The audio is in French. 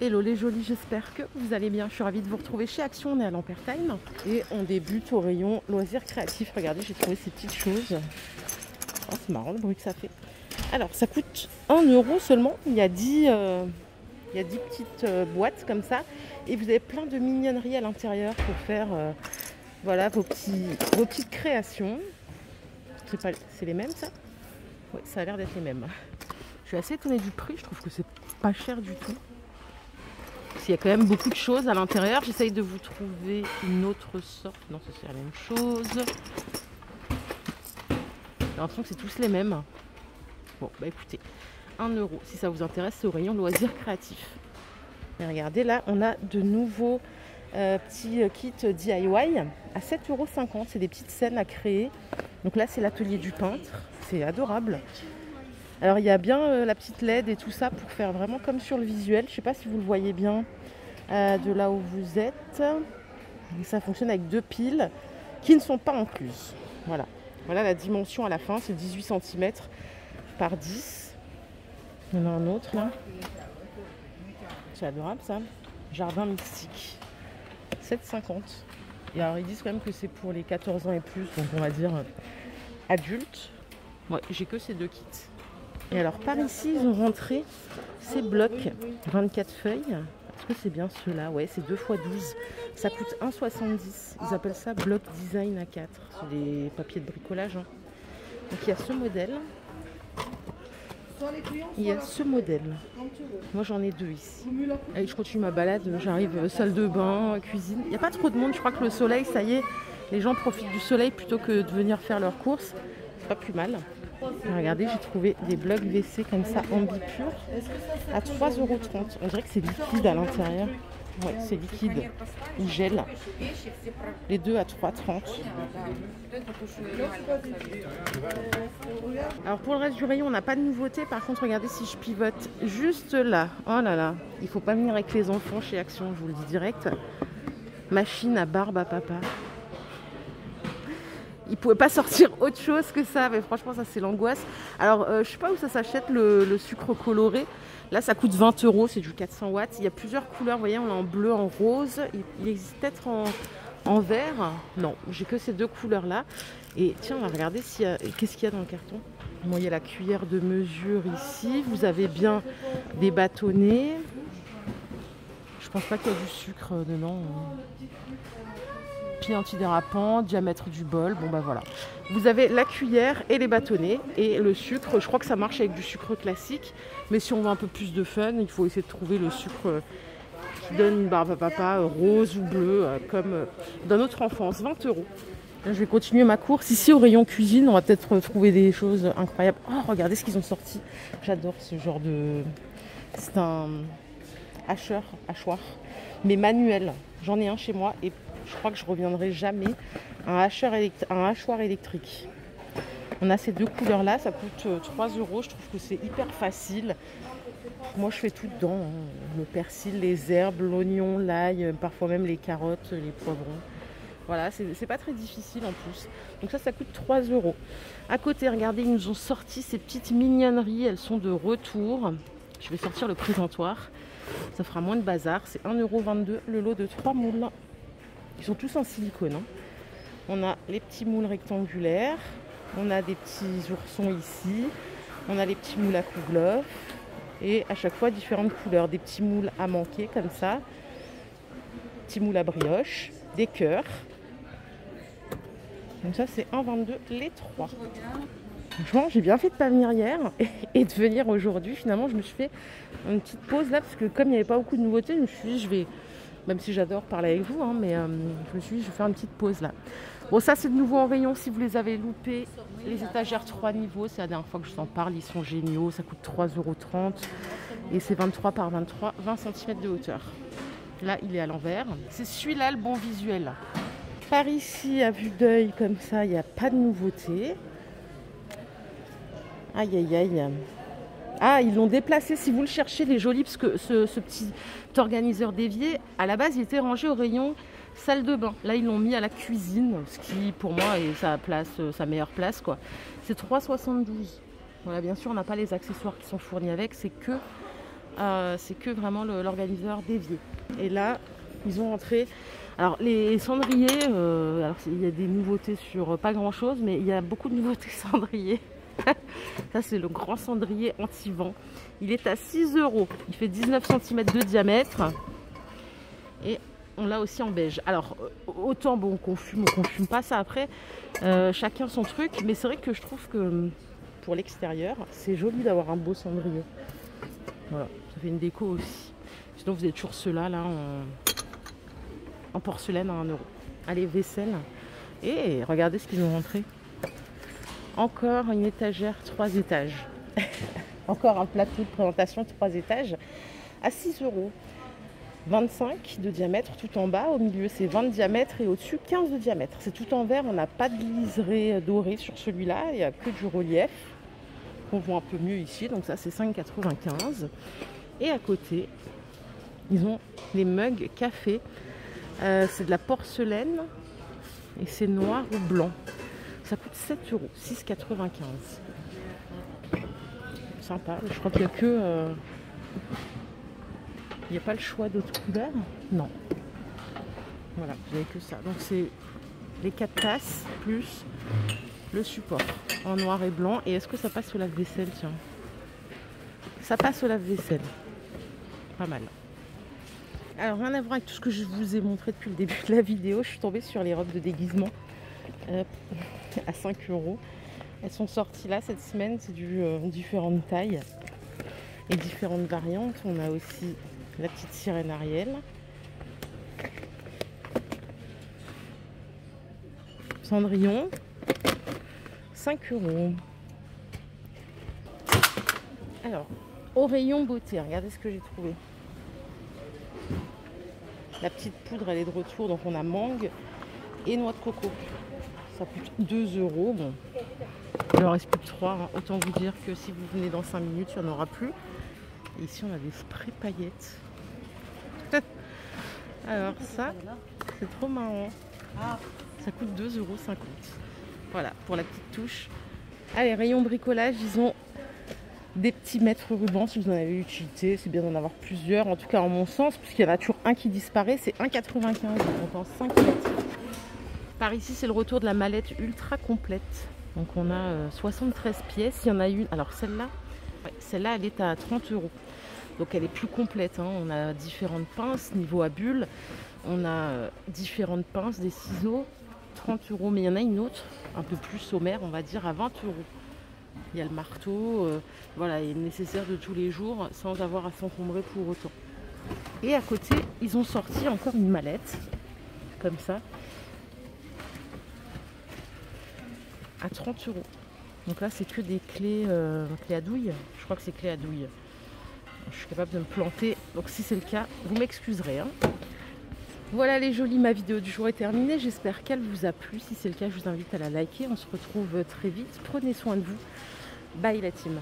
Hello les jolis, j'espère que vous allez bien. Je suis ravie de vous retrouver chez Action, on est à l'Ampertime. Et on débute au rayon loisirs créatifs. Regardez, j'ai trouvé ces petites choses. Oh, c'est marrant le bruit que ça fait. Alors, ça coûte 1 € seulement. Il y a 10 petites boîtes comme ça. Et vous avez plein de mignonneries à l'intérieur pour faire voilà, vos petites créations. C'est les mêmes ça? Oui, ça a l'air d'être les mêmes. Je suis assez étonnée du prix, je trouve que c'est pas cher du tout. Il y a quand même beaucoup de choses à l'intérieur. J'essaye de vous trouver une autre sorte. Non, ça c'est la même chose. J'ai l'impression que c'est tous les mêmes. Bon, bah écoutez, 1 €. Si ça vous intéresse, c'est au rayon loisirs créatifs. Et regardez, là, on a de nouveaux petits kits DIY à 7,50 €. C'est des petites scènes à créer. Donc là, c'est l'atelier du peintre. C'est adorable. Alors il y a bien la petite LED et tout ça pour faire vraiment comme sur le visuel. Je ne sais pas si vous le voyez bien de là où vous êtes. Ça fonctionne avec 2 piles qui ne sont pas incluses. Voilà, voilà la dimension à la fin, c'est 18 cm par 10. Il y en a un autre là. C'est adorable ça. Jardin mystique. 7,50 €. Et alors ils disent quand même que c'est pour les 14 ans et plus, donc on va dire adultes. Ouais, j'ai que ces 2 kits. Et alors par ici, ils ont rentré ces blocs 24 feuilles. Est-ce que c'est bien ceux-là? Ouais, c'est 2 x 12. Ça coûte 1,70 €. Ils appellent ça bloc design A4. C'est des papiers de bricolage. Hein. Donc il y a ce modèle. Il y a ce modèle. Moi j'en ai 2 ici. Allez, je continue ma balade. J'arrive salle de bain, cuisine. Il n'y a pas trop de monde. Je crois que le soleil, ça y est, les gens profitent du soleil plutôt que de venir faire leurs courses. C'est pas plus mal. Regardez, j'ai trouvé des blocs WC comme ça en bipure à 3,30 €. On dirait que c'est liquide à l'intérieur. Ouais, c'est liquide ou gel. Les deux à 3,30 €. Alors pour le reste du rayon, on n'a pas de nouveauté. Par contre, regardez si je pivote juste là. Oh là là, il faut pas venir avec les enfants chez Action, je vous le dis direct. Machine à barbe à papa. Il ne pouvait pas sortir autre chose que ça, mais franchement ça c'est l'angoisse. Alors je sais pas où ça s'achète le sucre coloré. Là ça coûte 20 €, c'est du 400 watts. Il y a plusieurs couleurs, vous voyez, on a en bleu, en rose. Il existe peut-être en vert. Non, j'ai que ces 2 couleurs là. Et tiens, on va regarder qu'est-ce qu'il y a dans le carton. Bon, il y a la cuillère de mesure ici. Vous avez bien des bâtonnets. Je pense pas qu'il y a du sucre dedans. Pied antidérapant, diamètre du bol, bon bah voilà. Vous avez la cuillère et les bâtonnets et le sucre, je crois que ça marche avec du sucre classique, mais si on veut un peu plus de fun, il faut essayer de trouver le sucre qui donne une barbe à papa rose ou bleu, comme dans notre enfance, 20 €. Là, je vais continuer ma course. Ici au rayon cuisine, on va peut-être trouver des choses incroyables. Oh, regardez ce qu'ils ont sorti. J'adore ce genre de... C'est un hachoir, mais manuel. J'en ai un chez moi et je crois que je reviendrai jamais. Un hachoir électrique. On a ces 2 couleurs là, ça coûte 3 €. Je trouve que c'est hyper facile. Moi je fais tout dedans. Hein. Le persil, les herbes, l'oignon, l'ail, parfois même les carottes, les poivrons. Voilà, c'est pas très difficile en plus. Donc ça coûte 3 €. À côté, regardez, ils nous ont sorti ces petites mignonneries. Elles sont de retour. Je vais sortir le présentoir. Ça fera moins de bazar. C'est 1,22 € le lot de 3 moules. Ils sont tous en silicone. Hein. On a les petits moules rectangulaires. On a des petits oursons ici. On a les petits moules à kouglof. Et à chaque fois, différentes couleurs. Des petits moules à manquer comme ça. Petits moules à brioche. Des cœurs. Donc ça, c'est 1,22 € les 3. Franchement, j'ai bien fait de ne pas venir hier et de venir aujourd'hui. Finalement, je me suis fait une petite pause là parce que comme il n'y avait pas beaucoup de nouveautés, je me suis dit, je vais... Même si j'adore parler avec vous, hein, mais je me suis dit, je vais faire une petite pause là. Bon, ça c'est de nouveau en rayon si vous les avez loupés. Les étagères 3 niveaux, c'est la dernière fois que je vous en parle, ils sont géniaux. Ça coûte 3,30 € et c'est 23 par 23, 20 cm de hauteur. Là, il est à l'envers. C'est celui-là le bon visuel. Par ici, à vue d'œil, comme ça, il n'y a pas de nouveauté. Aïe, aïe, aïe. Ah, ils l'ont déplacé, si vous le cherchez, les jolis, parce que ce petit organiseur d'évier, à la base, il était rangé au rayon salle de bain. Là, ils l'ont mis à la cuisine, ce qui, pour moi, est sa meilleure place, quoi. C'est 3,72 €. Voilà, bien sûr, on n'a pas les accessoires qui sont fournis avec, c'est que c'est que vraiment l'organiseur d'Évier. Et là, ils ont rentré. Alors les cendriers, alors il y a des nouveautés sur pas grand chose, mais il y a beaucoup de nouveautés cendriers. Ça c'est le grand cendrier anti-vent. Il est à 6 €. Il fait 19 cm de diamètre. Et on l'a aussi en beige. Alors autant bon qu'on fume ou qu'on fume pas, ça après, chacun son truc. Mais c'est vrai que je trouve que pour l'extérieur, c'est joli d'avoir un beau cendrier. Voilà, ça fait une déco aussi. Sinon vous avez toujours ceux-là là, en porcelaine à 1 €. Allez, vaisselle. Et regardez ce qu'ils ont rentré. Encore une étagère 3 étages. Encore un plateau de présentation 3 étages à 6 €. 25 de diamètre tout en bas. Au milieu, c'est 20 de diamètre et au-dessus, 15 de diamètre. C'est tout en verre. On n'a pas de liseré doré sur celui-là. Il n'y a que du relief. On voit un peu mieux ici. Donc ça, c'est 5,95 €. Et à côté, ils ont les mugs café. C'est de la porcelaine et c'est noir ou blanc. Ça coûte 7 €, 6,95 €. Sympa, je crois qu'il n'y a que... il n'y a pas le choix d'autres couleurs. Non. Voilà, vous n'avez que ça. Donc c'est les 4 tasses plus le support en noir et blanc. Et est-ce que ça passe au lave-vaisselle? Tiens. Ça passe au lave-vaisselle. Pas mal. Alors rien à voir avec tout ce que je vous ai montré depuis le début de la vidéo. Je suis tombée sur les robes de déguisement à 5 €. Elles sont sorties là cette semaine. C'est du différentes tailles et différentes variantes. On a aussi la petite sirène Ariel. Cendrillon. 5 €. Alors, au rayon beauté, regardez ce que j'ai trouvé. La petite poudre, elle est de retour, donc on a mangue et noix de coco. Ça coûte 2 €. Bon, il en reste plus que 3. Hein. Autant vous dire que si vous venez dans 5 minutes, il n'y en aura plus. Et ici, on a des sprays paillettes. Alors ça, c'est trop marrant. Ça coûte 2,50 €. Voilà, pour la petite touche. Allez, rayon bricolage, ils ont des petits mètres rubans si vous en avez utilité. C'est bien d'en avoir plusieurs, en tout cas en mon sens, puisqu'il y en a toujours un qui disparaît. C'est 1,95 €, donc en 5 mètres. Par ici, c'est le retour de la mallette ultra complète. Donc on a 73 pièces. Il y en a une, alors celle-là, ouais, celle-là elle est à 30 €. Donc elle est plus complète. Hein. On a différentes pinces niveau à bulles. On a différentes pinces, des ciseaux, 30 €. Mais il y en a une autre, un peu plus sommaire, on va dire, à 20 €. Il y a le marteau, voilà, il est nécessaire de tous les jours sans avoir à s'encombrer pour autant. Et à côté, ils ont sorti encore une mallette, comme ça, à 30 €. Donc là, c'est que des clés, clés à douille. Je crois que c'est clés à douille. Je suis capable de me planter, donc si c'est le cas, vous m'excuserez. Hein. Voilà les jolis, ma vidéo du jour est terminée. J'espère qu'elle vous a plu. Si c'est le cas, je vous invite à la liker. On se retrouve très vite. Prenez soin de vous. Bye la team.